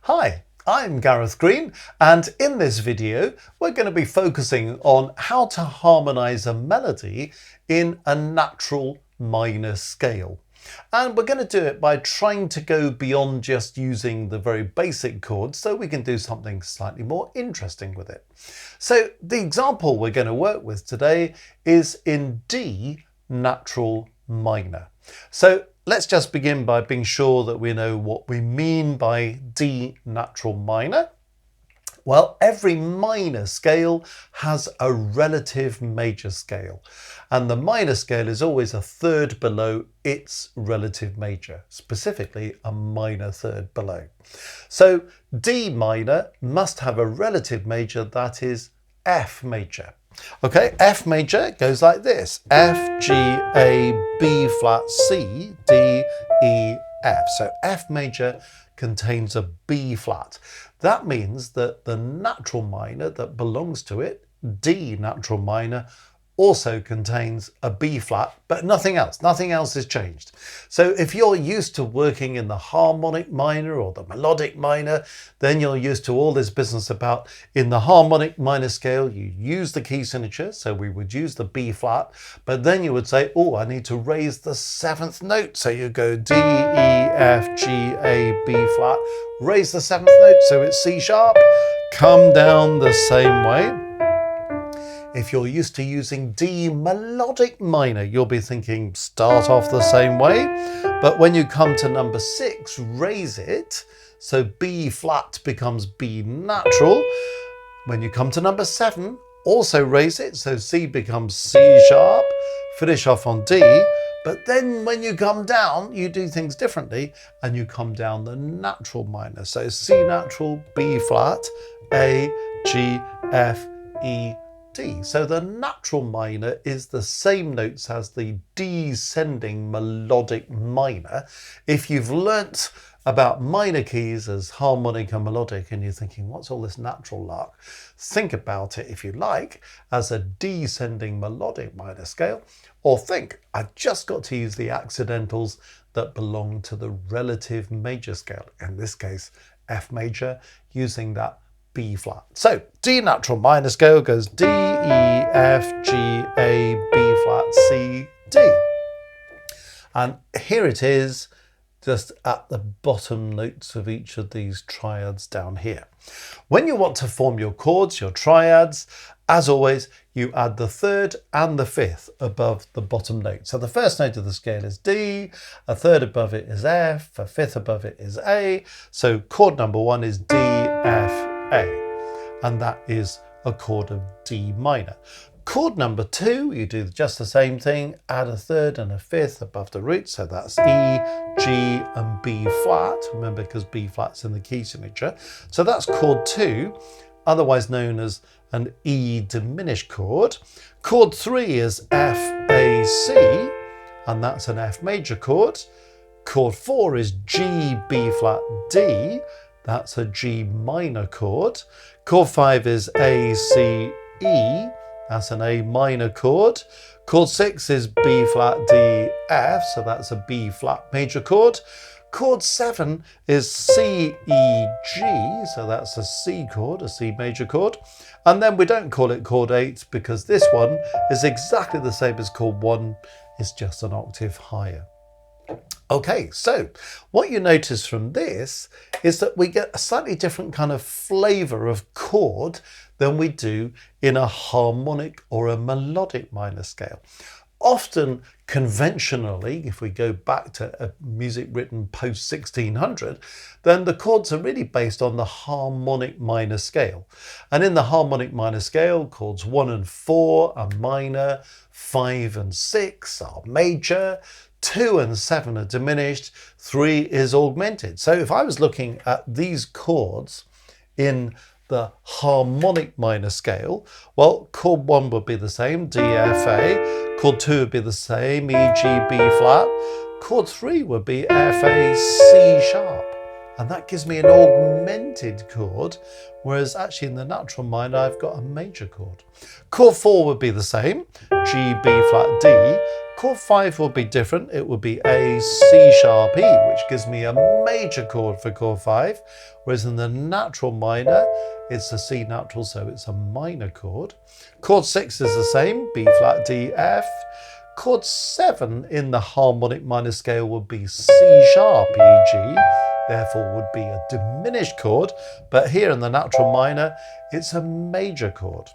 Hi, I'm Gareth Green, and in this video we're going to be focusing on how to harmonize a melody in a natural minor scale. And we're going to do it by trying to go beyond just using the very basic chords so we can do something slightly more interesting with it. So the example we're going to work with today is in D natural minor. So let's just begin by being sure that we know what we mean by D natural minor. Well, every minor scale has a relative major scale, and the minor scale is always a third below its relative major, specifically a minor third below. So D minor must have a relative major that is F major. Okay, F major goes like this: F, G, A, B flat, C, D, E, F. So F major contains a B flat. That means that the natural minor that belongs to it, D natural minor, also contains a B flat, but nothing else. Nothing else is changed. So if you're used to working in the harmonic minor or the melodic minor, then you're used to all this business about in the harmonic minor scale, you use the key signature. So we would use the B flat, but then you would say, oh, I need to raise the seventh note. So you go D, E, F, G, A, B flat, raise the seventh note. So it's C sharp, come down the same way. If you're used to using D melodic minor, you'll be thinking start off the same way. But when you come to number 6, raise it. So B flat becomes B natural. When you come to number 7, also raise it. So C becomes C sharp. Finish off on D. But then when you come down, you do things differently and you come down the natural minor. So C natural, B flat, A, G, F, E, D. So the natural minor is the same notes as the descending melodic minor. If you've learnt about minor keys as harmonic and melodic and you're thinking, what's all this natural lark? Think about it, if you like, as a descending melodic minor scale, or think, I've just got to use the accidentals that belong to the relative major scale, in this case, F major, using that B flat. So D natural minor scale goes D, E, F, G, A, B flat, C, D. And here it is, just at the bottom notes of each of these triads down here. When you want to form your chords, your triads, as always, you add the third and the fifth above the bottom note. So the first note of the scale is D, a third above it is F, a fifth above it is A. So chord number 1 is D, F, A, and that is a chord of D minor. Chord number 2, you do just the same thing, add a third and a fifth above the root, so that's E, G and B flat, remember, because B flat's in the key signature. So that's chord 2, otherwise known as an E diminished chord. Chord 3 is F, A, C, and that's an F major chord. Chord 4 is G, B flat, D, that's a G minor chord. Chord 5 is A, C, E, that's an A minor chord. Chord 6 is B flat, D, F, so that's a B flat major chord. Chord 7 is C, E, G, so that's a C chord, a C major chord. And then we don't call it chord 8 because this one is exactly the same as chord 1, it's just an octave higher. Okay, so what you notice from this is that we get a slightly different kind of flavour of chord than we do in a harmonic or a melodic minor scale. Often conventionally, if we go back to music written post 1600, then the chords are really based on the harmonic minor scale. And in the harmonic minor scale, chords 1 and 4 are minor, 5 and 6 are major, 2 and 7 are diminished, 3 is augmented. So if I was looking at these chords in the harmonic minor scale, well, chord 1 would be the same, D, F, A. Chord 2 would be the same, E, G, B flat. Chord 3 would be F, A, C sharp. And that gives me an augmented chord, whereas actually in the natural minor, I've got a major chord. Chord 4 would be the same, G, B flat, D. chord 5 will be different. It will be a C sharp E, which gives me a major chord for chord 5, whereas in the natural minor, it's a C natural, so it's a minor chord. Chord 6 is the same, B flat, D, F. Chord 7 in the harmonic minor scale would be C sharp, E, G, therefore would be a diminished chord, but here in the natural minor, it's a major chord.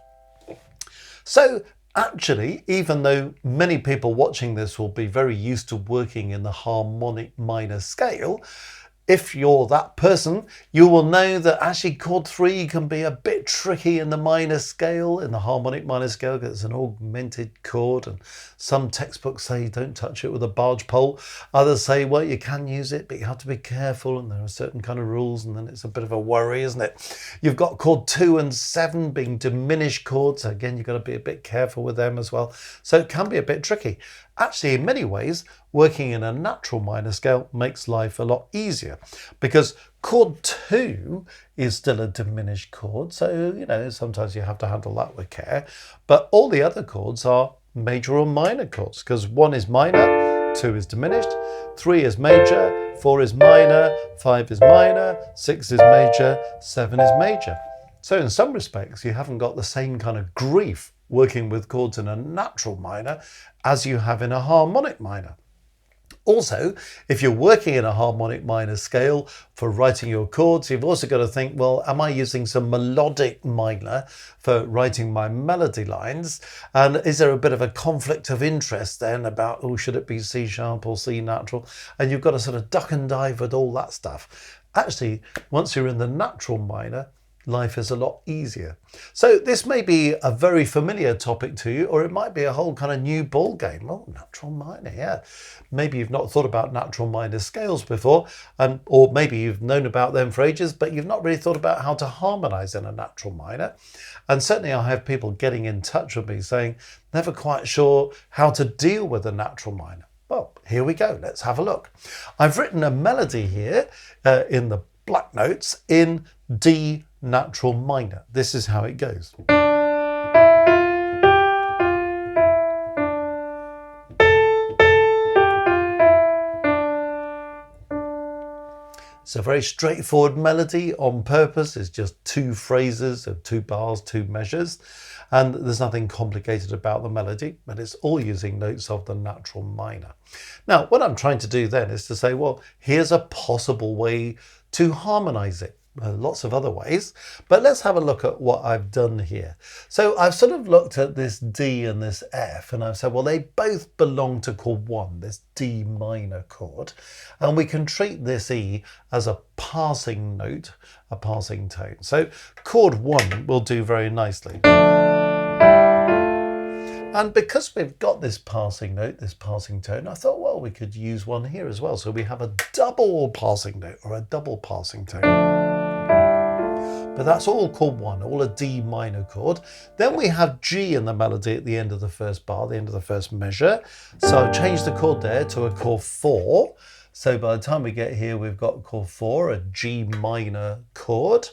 So actually, even though many people watching this will be very used to working in the harmonic minor scale, if you're that person, you will know that actually chord 3 can be a bit tricky in the minor scale, in the harmonic minor scale, because it's an augmented chord, and some textbooks say don't touch it with a barge pole. Others say, well, you can use it, but you have to be careful, and there are certain kind of rules, and then it's a bit of a worry, isn't it? You've got chord 2 and 7 being diminished chords. Again, you've got to be a bit careful with them as well. So it can be a bit tricky. Actually, in many ways, working in a natural minor scale makes life a lot easier because chord 2 is still a diminished chord. So, you know, sometimes you have to handle that with care. But all the other chords are major or minor chords because 1 is minor, 2 is diminished, 3 is major, 4 is minor, 5 is minor, 6 is major, 7 is major. So in some respects, you haven't got the same kind of grief working with chords in a natural minor as you have in a harmonic minor. Also, if you're working in a harmonic minor scale for writing your chords, you've also got to think, well, am I using some melodic minor for writing my melody lines? And is there a bit of a conflict of interest then about, oh, should it be C sharp or C natural? And you've got to sort of duck and dive with all that stuff. Actually, once you're in the natural minor, life is a lot easier. So this may be a very familiar topic to you, or it might be a whole kind of new ball game. Oh, natural minor, yeah. Maybe you've not thought about natural minor scales before, or maybe you've known about them for ages, but you've not really thought about how to harmonize in a natural minor. And certainly I have people getting in touch with me saying, never quite sure how to deal with a natural minor. Well, here we go. Let's have a look. I've written a melody here in the black notes in D natural minor. This is how it goes. It's a very straightforward melody on purpose. It's just 2 phrases of 2 bars, 2 measures, and there's nothing complicated about the melody, but it's all using notes of the natural minor. Now, what I'm trying to do then is to say, well, here's a possible way to harmonize it. Lots of other ways, but let's have a look at what I've done here. So I've sort of looked at this D and this F, and I've said, well, they both belong to chord 1, this D minor chord, and we can treat this E as a passing note, a passing tone. So chord 1 will do very nicely. And because we've got this passing note, this passing tone, I thought, well, we could use one here as well. So we have a double passing note or a double passing tone. But that's all chord 1, all a D minor chord. Then we have G in the melody at the end of the first bar, the end of the first measure. So I've changed the chord there to a chord 4. So by the time we get here, we've got chord 4, a G minor chord.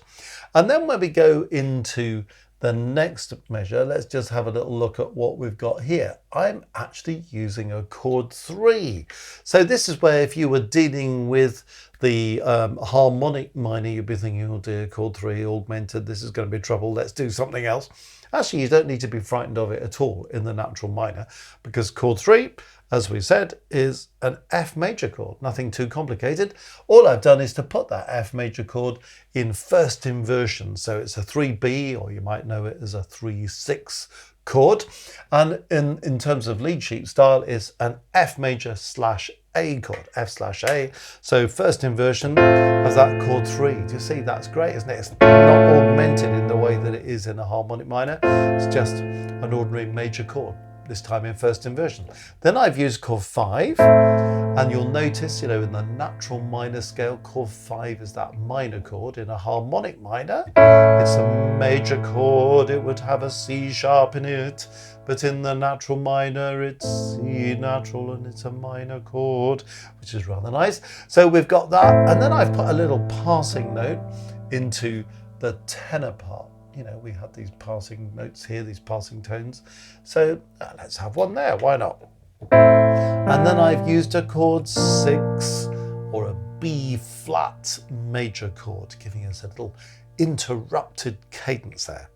And then when we go into the next measure, let's just have a little look at what we've got here. I'm actually using a chord 3. So this is where if you were dealing with the harmonic minor, you'd be thinking, oh dear, chord 3 augmented, this is going to be trouble, let's do something else. Actually, you don't need to be frightened of it at all in the natural minor, because chord 3, as we said, is an F major chord, nothing too complicated. All I've done is to put that F major chord in first inversion. So it's a 3B, or you might know it as a 3/6 chord. And in terms of lead sheet style, it's an F major / A chord, F/A. So first inversion of that chord 3. Do you see? That's great, isn't it? It's not augmented in the way that it is in a harmonic minor. It's just an ordinary major chord, this time in first inversion. Then I've used chord 5, and you'll notice, you know, in the natural minor scale, chord 5 is that minor chord. In a harmonic minor, it's a major chord. It would have a C sharp in it, but in the natural minor, it's C natural, and it's a minor chord, which is rather nice. So we've got that, and then I've put a little passing note into the tenor part. You know, we have these passing notes here, these passing tones. So let's have one there, why not? And then I've used a chord 6 or a B flat major chord, giving us a little interrupted cadence there.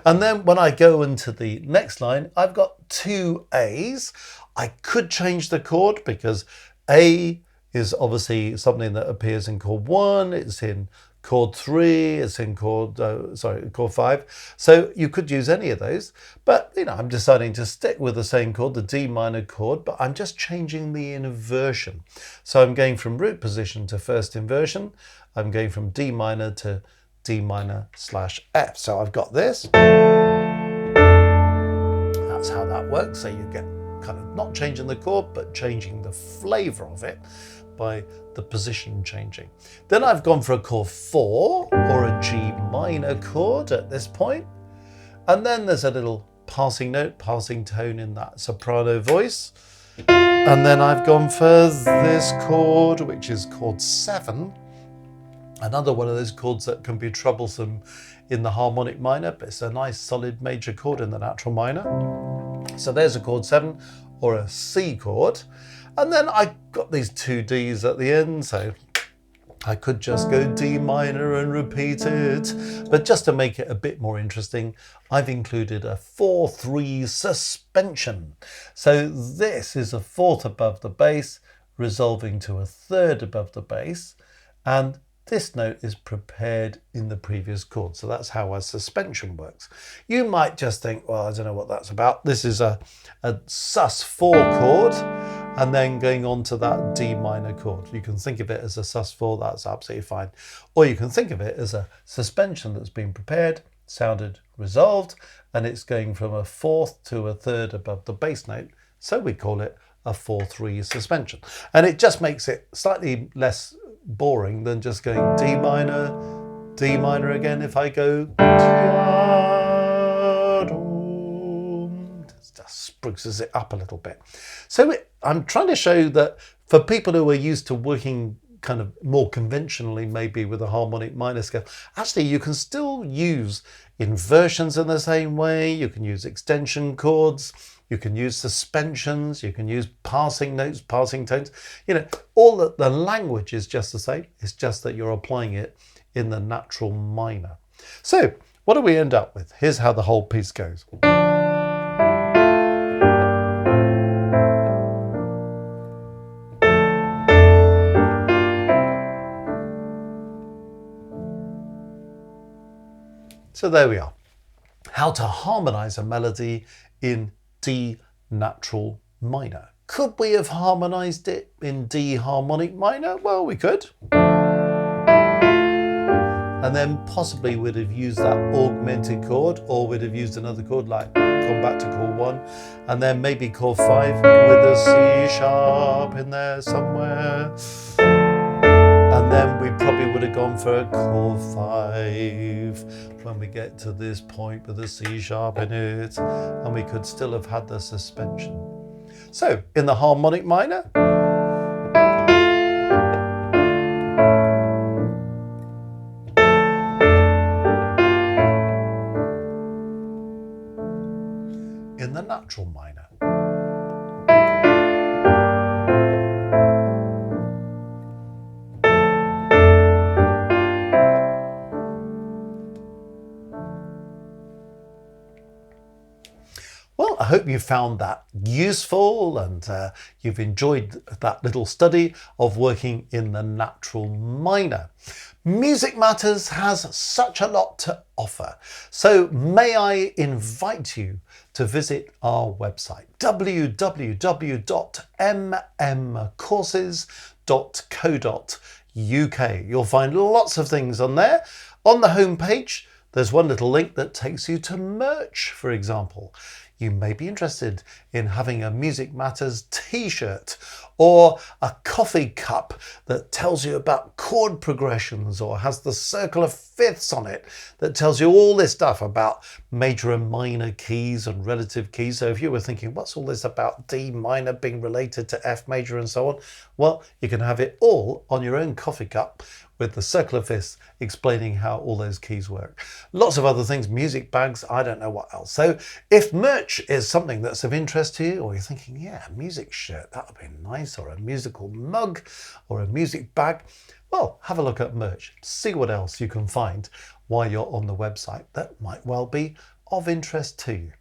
And then when I go into the next line, I've got 2 A's. I could change the chord because A is obviously something that appears in chord 1, it's in chord 3, it's in chord 5. So you could use any of those, but I'm deciding to stick with the same chord, the D minor chord, but I'm just changing the inversion. So I'm going from root position to first inversion. I'm going from D minor to D minor / F. So I've got this. That's how that works. So you get kind of not changing the chord, but changing the flavor of it by the position changing. Then I've gone for a chord 4 or a G minor chord at this point. And then there's a little passing note, passing tone in that soprano voice. And then I've gone for this chord, which is chord 7. Another one of those chords that can be troublesome in the harmonic minor, but it's a nice solid major chord in the natural minor. So there's a chord 7 or a C chord. And then I got these 2 Ds at the end, so I could just go D minor and repeat it. But just to make it a bit more interesting, I've included a 4/3 suspension. So this is a 4th above the bass, resolving to a 3rd above the bass, and this note is prepared in the previous chord. So that's how a suspension works. You might just think, well, I don't know what that's about. This is a sus4 chord and then going on to that D minor chord. You can think of it as a sus4, that's absolutely fine. Or you can think of it as a suspension that's been prepared, sounded, resolved, and it's going from a 4th to a 3rd above the bass note. So we call it a 4/3 suspension. And it just makes it slightly less boring than just going D minor again. If I go, it just spruces it up a little bit. So I'm trying to show that for people who are used to working kind of more conventionally, maybe with a harmonic minor scale, actually you can still use inversions in the same way. You can use extension chords, you can use suspensions, you can use passing notes, passing tones. All the language is just the same. It's just that you're applying it in the natural minor. So what do we end up with? Here's how the whole piece goes. So there we are. How to harmonize a melody in D natural minor. Could we have harmonized it in D harmonic minor? Well, we could. And then possibly we'd have used that augmented chord, or we'd have used another chord like gone back to chord 1, and then maybe chord 5 with a C sharp in there somewhere. And then we probably would have gone for a chord 5 when we get to this point with a C sharp in it, and we could still have had the suspension. So in the harmonic minor, in the natural minor, I hope you found that useful and you've enjoyed that little study of working in the natural minor. Music Matters has such a lot to offer, so may I invite you to visit our website www.mmcourses.co.uk. You'll find lots of things on there. On the homepage, there's one little link that takes you to merch, for example. You may be interested in having a Music Matters t-shirt, or a coffee cup that tells you about chord progressions, or has the circle of fifths on it that tells you all this stuff about major and minor keys and relative keys. So if you were thinking, what's all this about D minor being related to F major and so on? Well, you can have it all on your own coffee cup with the circle of fifths explaining how all those keys work. Lots of other things, music bags, I don't know what else. So if merch is something that's of interest to you, or you're thinking, yeah, a music shirt, that would be nice, or a musical mug, or a music bag, well, have a look at merch, see what else you can find while you're on the website that might well be of interest to you.